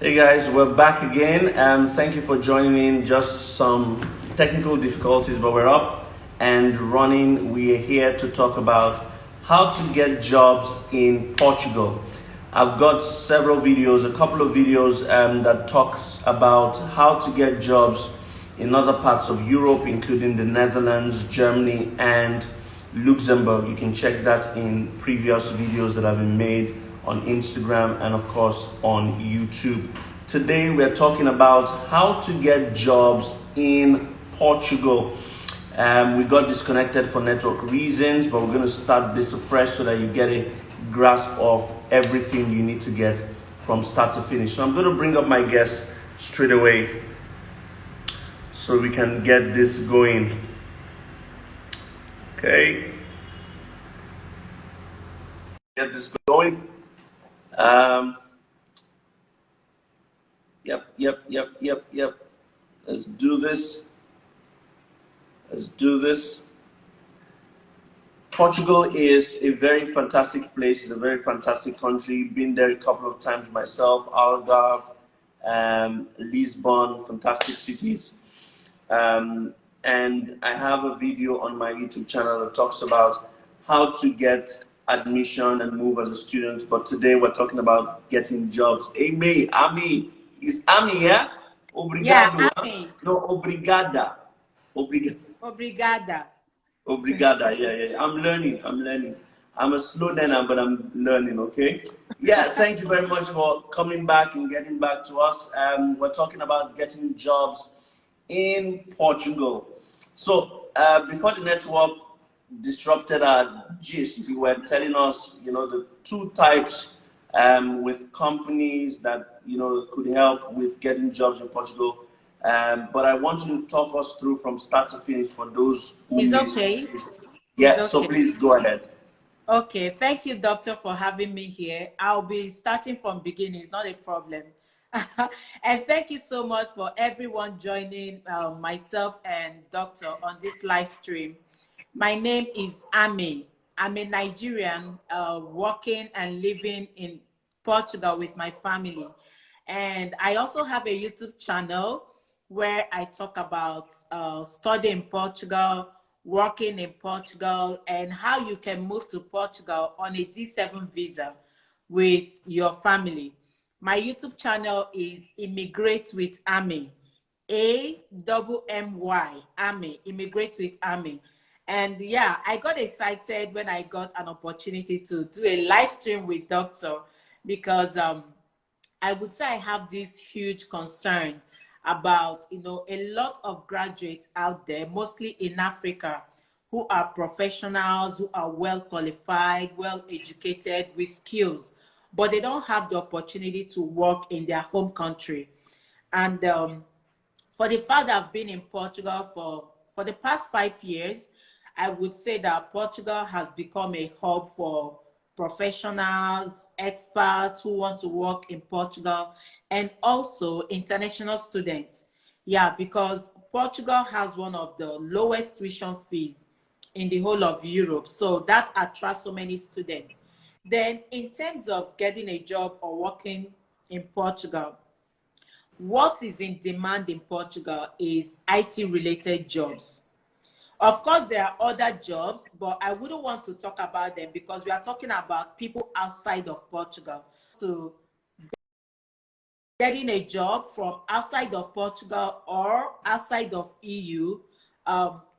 Hey guys, we're back again. Thank you for joining in. Just some technical difficulties, but we're up and running. We are here to talk about how to get jobs in Portugal. I've got several videos, a couple of videos that talks about how to get jobs in other parts of Europe, including the Netherlands, Germany, and Luxembourg. You can check that in previous videos that have been made on Instagram and of course on YouTube. Today we're talking about how to get jobs in Portugal. We got disconnected for network reasons, but we're going to start this afresh so that you get a grasp of everything you need to get from start to finish. So I'm going to bring up my guest straight away so we can get this going. Okay. Get this going. Yep. Let's do this. Portugal is a very fantastic place. It's a very fantastic country. Been there a couple of times myself. Algarve, Lisbon, fantastic cities. And I have a video on my YouTube channel that talks about how to get admission and move as a student. But today we're talking about getting jobs. Hey, Ami, is Ami here? Yeah, Obrigado. Huh? Ami. No, obrigada. Obrigada. Obrigada. Yeah. I'm learning. I'm a slow learner, but I'm learning, okay? Yeah, thank you very much for coming back and getting back to us. We're talking about getting jobs in Portugal. So before the network disrupted our gist, you were telling us, the two types with companies that, could help with getting jobs in Portugal. But I want you to talk us through from start to finish for those who It's missed. okay. It's Yeah, so okay. please go ahead. Okay. Thank you, doctor, for having me here. I'll be starting from beginning. It's not a problem. And thank you so much for everyone joining myself and doctor on this live stream. My name is Ami. I'm a Nigerian working and living in Portugal with my family. And I also have a YouTube channel where I talk about studying in Portugal, working in Portugal, and how you can move to Portugal on a D7 visa with your family. My YouTube channel is Immigrate with Ami. AMMY, Ami, Immigrate with Ami. And yeah, I got excited when I got an opportunity to do a live stream with Doctor because I would say I have this huge concern about, a lot of graduates out there, mostly in Africa, who are professionals, who are well qualified, well educated, with skills, but they don't have the opportunity to work in their home country. And for the fact that I've been in Portugal for the past 5 years, I would say that Portugal has become a hub for professionals, experts who want to work in Portugal, and also international students. Yeah, because Portugal has one of the lowest tuition fees in the whole of Europe. So that attracts so many students. Then in terms of getting a job or working in Portugal, what is in demand in Portugal is IT related jobs. Of course, there are other jobs, but I wouldn't want to talk about them because we are talking about people outside of Portugal. So getting a job from outside of Portugal or outside of EU,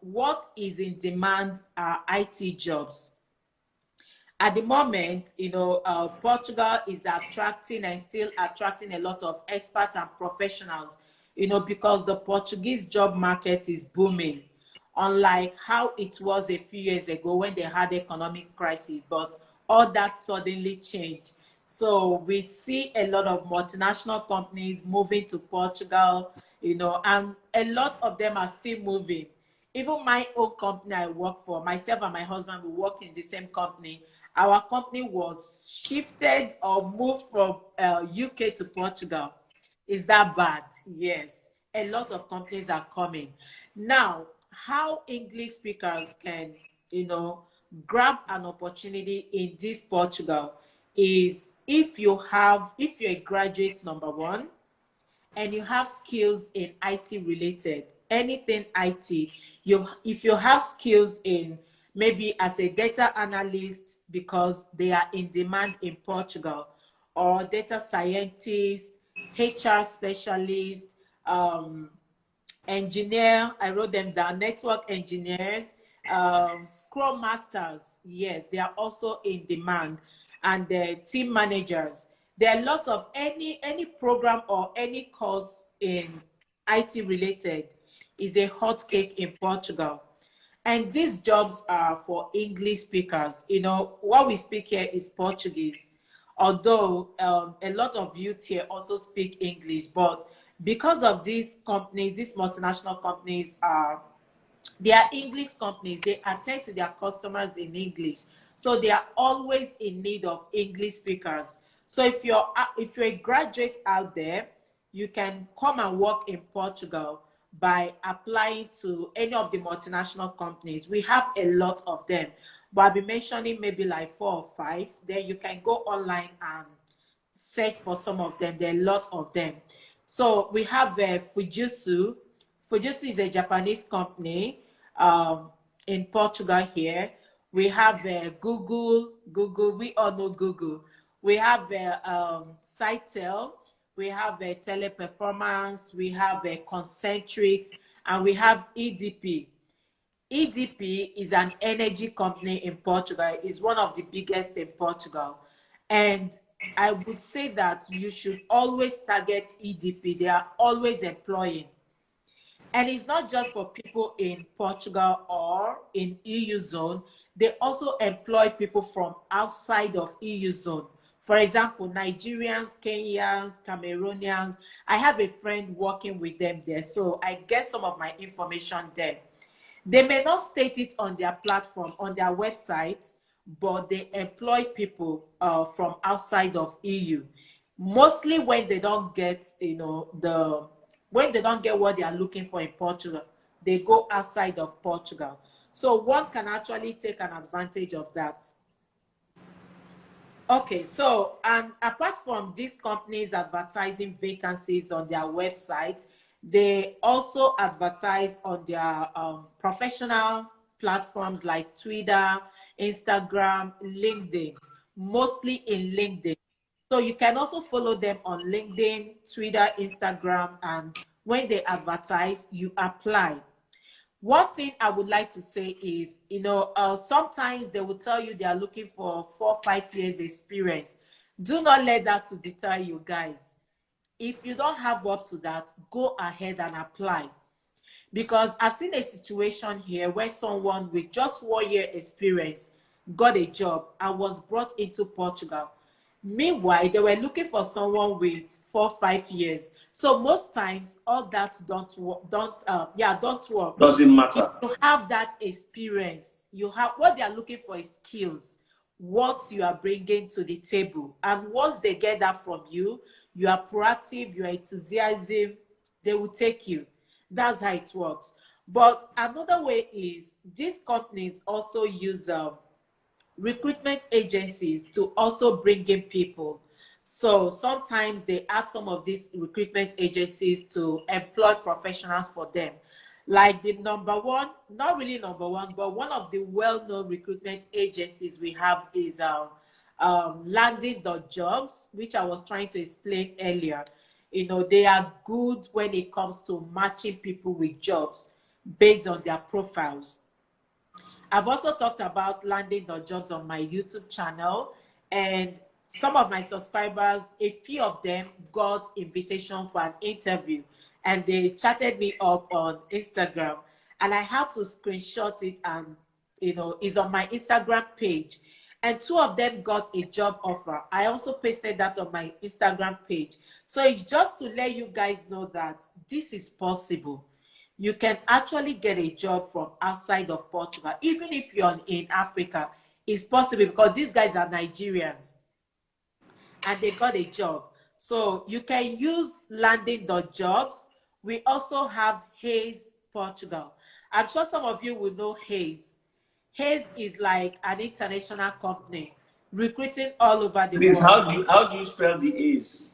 what is in demand are IT jobs. At the moment, Portugal is attracting and still attracting a lot of experts and professionals, because the Portuguese job market is booming, unlike how it was a few years ago when they had economic crisis, but all that suddenly changed. So we see a lot of multinational companies moving to Portugal, and a lot of them are still moving. Even my own company I work for, myself and my husband, we work in the same company. Our company was shifted or moved from UK to Portugal. Is that bad? Yes. A lot of companies are coming. Now, how English speakers can, grab an opportunity in this Portugal is if you're a graduate, number one, and you have skills in IT related, anything IT, if you have skills in maybe as a data analyst because they are in demand in Portugal, or data scientist, HR specialist, engineer, I wrote them down, network engineers, scrum masters, yes, they are also in demand, and the team managers. There are a lot of any program or any course in IT related is a hot cake in Portugal. And these jobs are for English speakers. You know, what we speak here is Portuguese, although a lot of youth here also speak English. But because of these companies, these multinational companies they are English companies. They attend to their customers in English. So they are always in need of English speakers. So if you're a graduate out there, you can come and work in Portugal by applying to any of the multinational companies. We have a lot of them, but I'll be mentioning maybe like 4 or 5. Then you can go online and search for some of them. There are a lot of them. So we have Fujitsu. Fujitsu is a Japanese company in Portugal here. We have Google. We all know Google. We have Sitel. We have Teleperformance. We have Concentrics. And we have EDP. EDP is an energy company in Portugal. It's one of the biggest in Portugal. And I would say that you should always target EDP. They are always employing. And it's not just for people in Portugal or in EU zone. They also employ people from outside of EU zone. For example, Nigerians, Kenyans, Cameroonians. I have a friend working with them there, so I get some of my information there. They may not state it on their platform, on their website, but they employ people from outside of EU. Mostly when they don't get, when they don't get what they are looking for in Portugal, they go outside of Portugal. So one can actually take an advantage of that. Okay, so and apart from these companies advertising vacancies on their website, they also advertise on their professional platforms like Twitter, Instagram, LinkedIn, mostly in LinkedIn. So you can also follow them on LinkedIn, Twitter, Instagram, and when they advertise, you apply. One thing I would like to say is, sometimes they will tell you they are looking for 4 or 5 years experience. Do not let that to deter you guys. If you don't have up to that, go ahead and apply. Because I've seen a situation here where someone with just 1 year experience got a job and was brought into Portugal. Meanwhile, they were looking for someone with 4 or 5 years. So most times, all that don't work. Doesn't matter. You have that experience. You have what they are looking for is skills, what you are bringing to the table. And once they get that from you, you are proactive, you are enthusiasm, they will take you. That's how it works. But another way is these companies also use recruitment agencies to also bring in people. So sometimes they ask some of these recruitment agencies to employ professionals for them. Like the number one, not really number one, but one of the well-known recruitment agencies we have is Landing.jobs, which I was trying to explain earlier. They are good when it comes to matching people with jobs based on their profiles. I've also talked about Landing.jobs on my YouTube channel, and some of my subscribers, a few of them got invitation for an interview, and they chatted me up on Instagram, and I had to screenshot it, and it's on my Instagram page. And 2 of them got a job offer. I also pasted that on my Instagram page. So it's just to let you guys know that this is possible. You can actually get a job from outside of Portugal. Even if you're in Africa, it's possible because these guys are Nigerians and they got a job. So you can use Landing.jobs. We also have Hayes Portugal. I'm sure some of you will know Hayes. Hayes is like an international company. recruiting all over the Please, world. how do you spell the A's?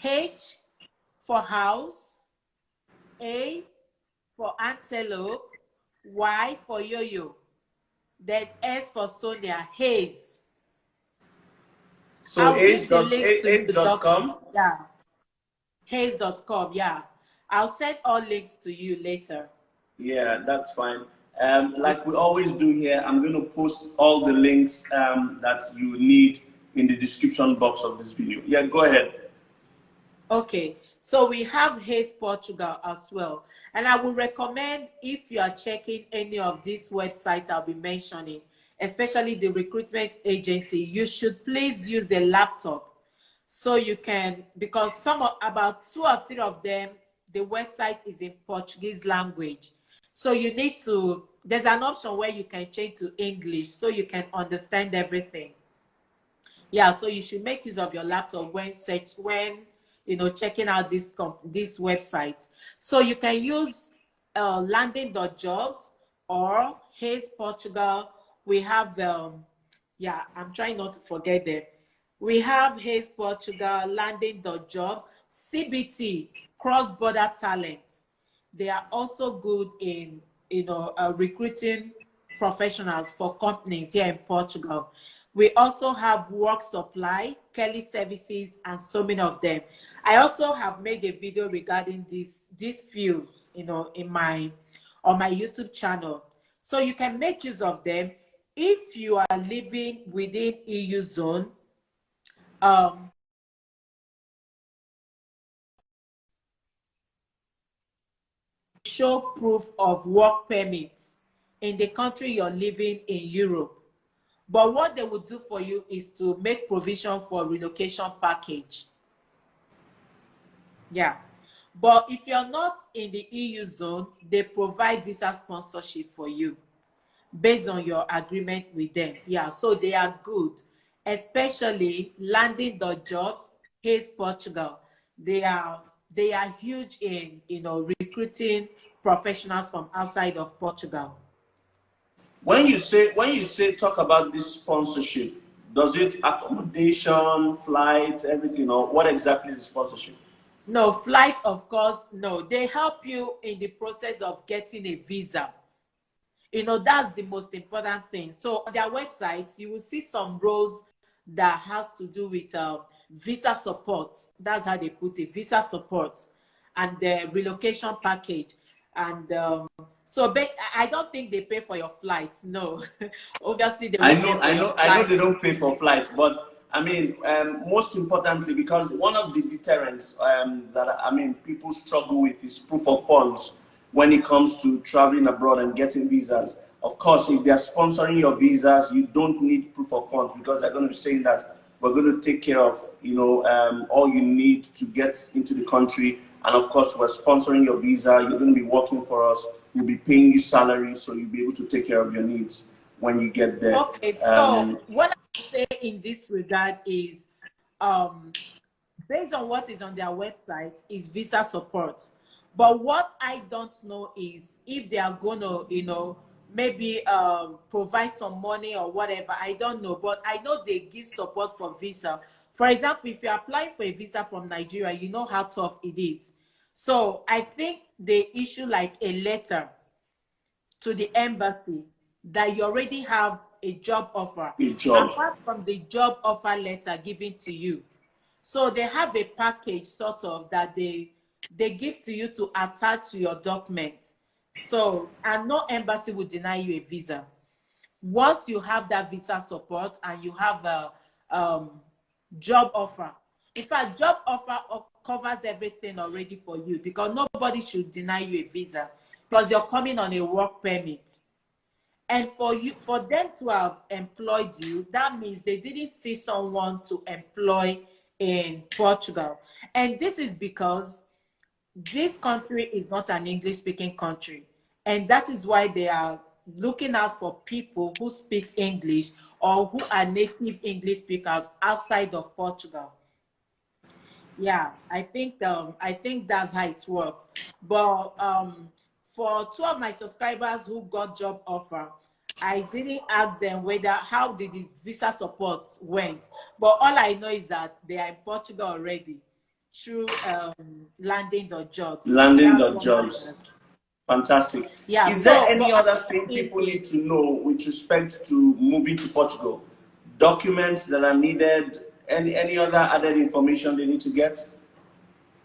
H for house, A for antelope, Y for yo-yo, then S for Sonia, Hayes. So I'll give the links to you, Doctor. A's.com? Yeah, Hayes.com. Yeah, I'll send all links to you later. Yeah, that's fine. Like we always do here, I'm going to post all the links that you need in the description box of this video. Yeah, go ahead. Okay, so we have Hayes Portugal as well. And I would recommend, if you are checking any of these websites I'll be mentioning, especially the recruitment agency, you should please use a laptop so you can, because about 2 or 3 of them, the website is in Portuguese language. So you need to, there's an option where you can change to English so you can understand everything. Yeah, so you should make use of your laptop when checking out this website. So you can use landing.jobs or Hayes Portugal. We have yeah, I'm trying not to forget them. We have Hayes Portugal, landing.jobs, CBT, cross-border talent. They are also good in recruiting professionals for companies here in Portugal. We also have Work Supply, Kelly Services, and so many of them. I also have made a video regarding these fields, on my YouTube channel. So you can make use of them. If you are living within EU zone, show proof of work permits in the country you're living in Europe. But what they will do for you is to make provision for relocation package. Yeah. But if you're not in the EU zone, they provide visa sponsorship for you based on your agreement with them. Yeah, so they are good, especially landing.jobs, Hayes Portugal. They are huge in recruiting professionals from outside of Portugal. When you say talk about this sponsorship, does it accommodation, flight, everything, or what exactly is sponsorship? No, flight, of course, no. They help you in the process of getting a visa. That's the most important thing. So on their websites, you will see some roles that has to do with visa support. That's how they put it, visa support, and the relocation package. And so I don't think they pay for your flights. No, obviously they will pay for your I know they flights. don't pay for flights, but I mean, most importantly, because one of the deterrents that people struggle with is proof of funds when it comes to traveling abroad and getting visas. Of course, if they're sponsoring your visas, you don't need proof of funds because they're going to be saying that we're going to take care of all you need to get into the country, and of course, we're sponsoring your visa. You're going to be working for us. We'll be paying you salary, so you'll be able to take care of your needs when you get there. Okay, so what I say in this regard is, based on what is on their website, is visa support. But what I don't know is if they are going to, maybe provide some money or whatever. I don't know, but I know they give support for visa. For example, if you're applying for a visa from Nigeria, you know how tough it is. So I think they issue like a letter to the embassy that you already have a job offer, A job. apart from the job offer letter given to you. So they have a package sort of that they give to you to attach to your document. So, and no embassy will deny you a visa. Once you have that visa support and you have a job offer, in fact, job offer covers everything already for you, because nobody should deny you a visa because you're coming on a work permit. And for them to have employed you, that means they didn't see someone to employ in Portugal. And this is because this country is not an English-speaking country. And that is why they are looking out for people who speak English or who are native English speakers outside of Portugal. Yeah, I think that's how it works. But for 2 of my subscribers who got job offer, I didn't ask them whether how did the visa support went, but all I know is that they are in Portugal already through landing.jobs. That's what Landing.jobs. matters. Fantastic. Yeah. Is there So, any but other another thing thing people is need to know with respect to moving to Portugal? Documents that are needed, any other added information they need to get?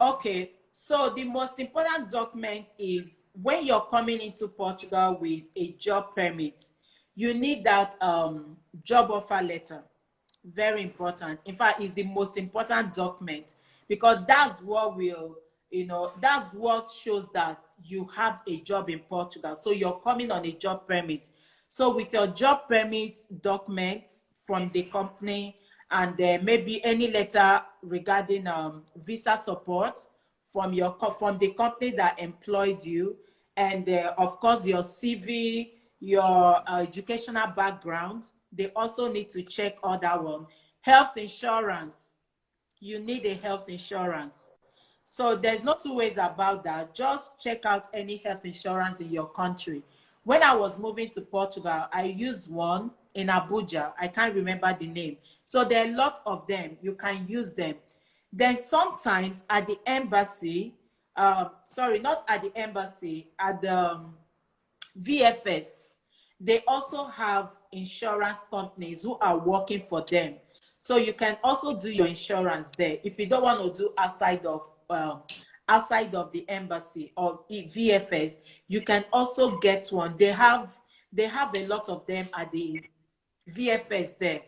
okay. So the most important document is when you're coming into Portugal with a job permit, you need that job offer letter. Very important. In fact, it's the most important document because that's what will, that's what shows that you have a job in Portugal. So you're coming on a job permit. So with your job permit document from the company and maybe any letter regarding visa support from from the company that employed you, and of course your CV, your educational background, they also need to check all that one. Health insurance, you need a health insurance. So there's no two ways about that. Just check out any health insurance in your country. When I was moving to Portugal, I used one in Abuja. I can't remember the name. So there are a lot of them. You can use them. Then sometimes at the embassy, sorry, not at the embassy, at the VFS, they also have insurance companies who are working for them. So you can also do your insurance there. If you don't want to do outside of the embassy or VFS, you can also get one. They have a lot of them at the VFS there,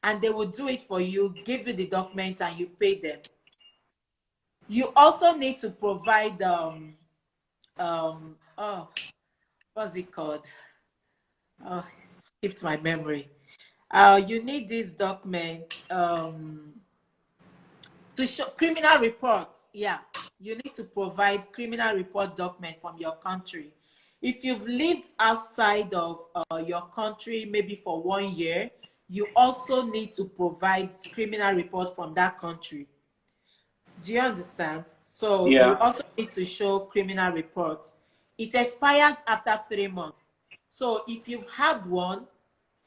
and they will do it for you, give you the document, and you pay them. You also need to provide oh, what's it called? Oh, it skipped my memory. You need this document to show criminal reports. Yeah, you need to provide criminal report document from your country. If you've lived outside of your country, maybe for 1 year, you also need to provide criminal report from that country. Do you understand? So you Yeah. also need to show criminal reports. It expires after 3 months. So if you've had one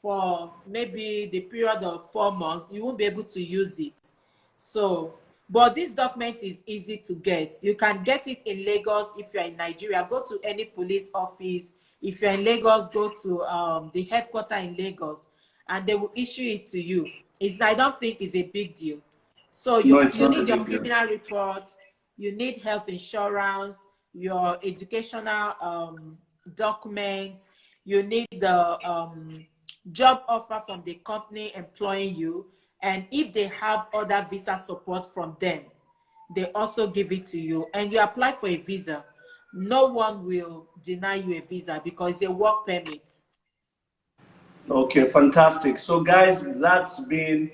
for maybe the period of 4 months, you won't be able to use it. So, but this document is easy to get. You can get it in Lagos. If you're in Nigeria, go to any police office. If you're in Lagos, go to the headquarters in Lagos, and they will issue it to you. I don't think it's a big deal. So No, you it's you not a need your big deal. criminal report, you need health insurance, your educational document, you need the job offer from the company employing you, and if they have other visa support from them, they also give it to you, and you apply for a visa. No one will deny you a visa because it's a work permit. Okay, fantastic. So, guys, that's been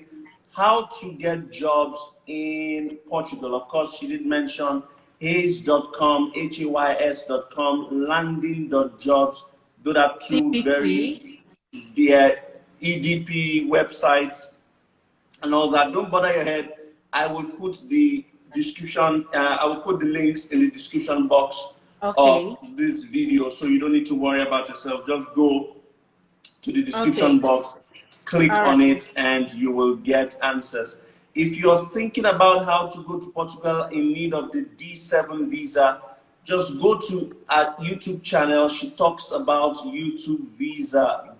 how to get jobs in Portugal. Of course, she did mention hays.com, hays.com, landing.jobs. Those are two CPT. very the EDP websites and all that. Don't bother your head. I will put the description, I will put the links in the description box of Okay. this video so you don't need to worry about yourself. Just go to the description Okay. box, click All on right. it, and you will get answers. If you're thinking about how to go to Portugal in need of the D7 visa, just go to our YouTube channel. She talks about YouTube visa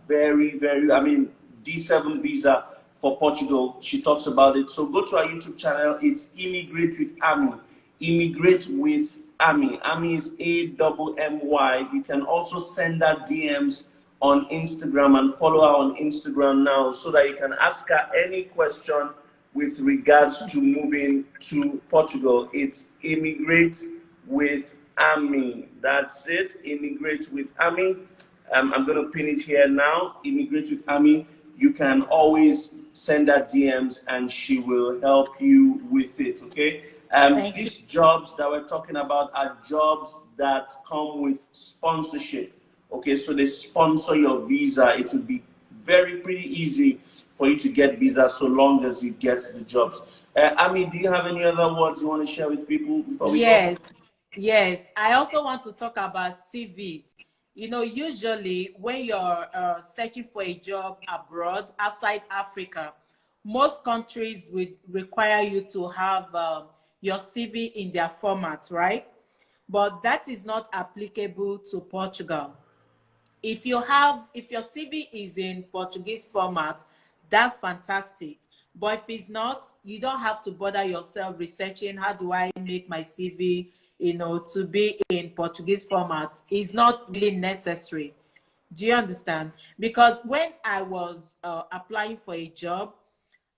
D7 visa for Portugal. She talks about it. So go to our YouTube channel. It's Immigrate with Ami. Immigrate with Ami. Ami is AMMY. You can also send her DMs on Instagram and follow her on Instagram now so that you can ask her any question with regards to moving to Portugal. It's Immigrate with Ami. That's it. Immigrate with Ami. I'm going to pin it here now. Immigrate with Ami. You can always send her DMs and she will help you with it. Okay. Thank you. These jobs that we're talking about are jobs that come with sponsorship. Okay, so they sponsor your visa. It will be pretty easy for you to get visa so long as you get the jobs. Ami, do you have any other words you want to share with people before we go? Yes, yes. I also want to talk about CV. You know, usually when you're searching for a job abroad, outside Africa, most countries would require you to have your CV in their format, right? But that is not applicable to Portugal. If your CV is in Portuguese format, that's fantastic. But if it's not, you don't have to bother yourself researching how do I make my CV, you know, to be in Portuguese format. It's not really necessary. Do you understand? Because when I was applying for a job,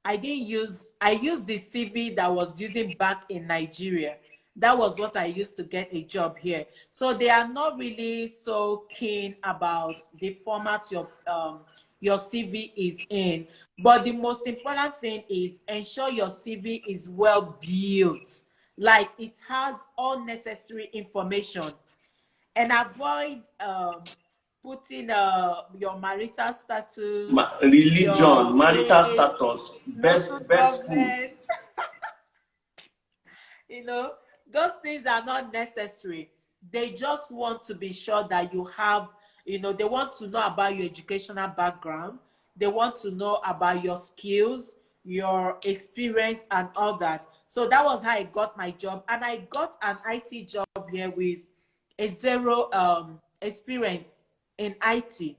I used the CV that was using back in Nigeria. That was what I used to get a job here. So they are not really so keen about the format your CV is in. But the most important thing is ensure your CV is well built, like it has all necessary information, and avoid putting your marital status, Religion, your marital age, status, local best food. government. You know, those things are not necessary. They just want to be sure that you have, you know, they want to know about your educational background. They want to know about your skills, your experience, and all that. So that was how I got my job. And I got an IT job here with a zero experience in IT.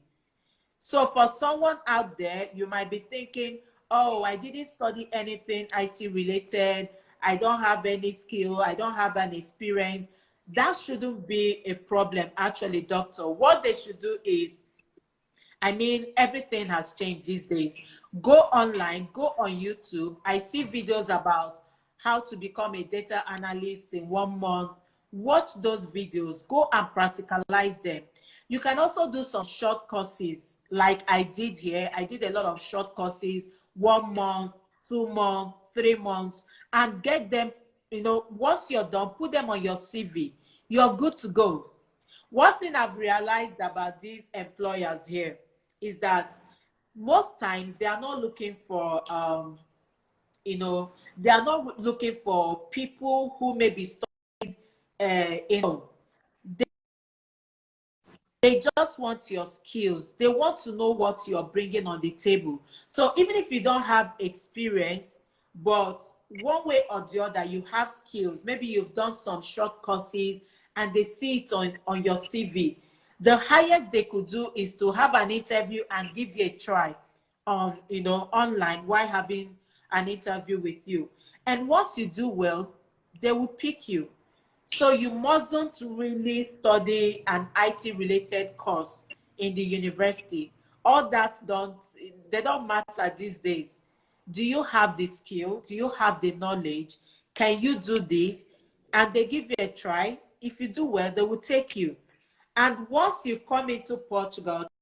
So for someone out there, you might be thinking, oh, I didn't study anything IT related. I don't have any skill. I don't have an experience. That shouldn't be a problem, actually, doctor. What they should do is, I mean, everything has changed these days. Go online, go on YouTube. I see videos about how to become a data analyst in 1 month. Watch those videos, go and practicalize them. You can also do some short courses like I did here. I did a lot of short courses, 1 month, 2 months, 3 months, and get them, you know, once you're done, put them on your CV. You're good to go. One thing I've realized about these employers here is that most times they are not looking for, you know, they are not looking for people who may be studying in. They just want your skills. They want to know what you're bringing on the table. So even if you don't have experience, but one way or the other, you have skills. Maybe you've done some short courses and they see it on your CV. The highest they could do is to have an interview and give you a try on, you know, online while having an interview with you. And once you do well, they will pick you. So you mustn't really study an IT related course in the university. All that they don't matter these days. Do you have the skill? Do you have the knowledge? Can you do this? And they give you a try. If you do well, they will take you. And once you come into Portugal,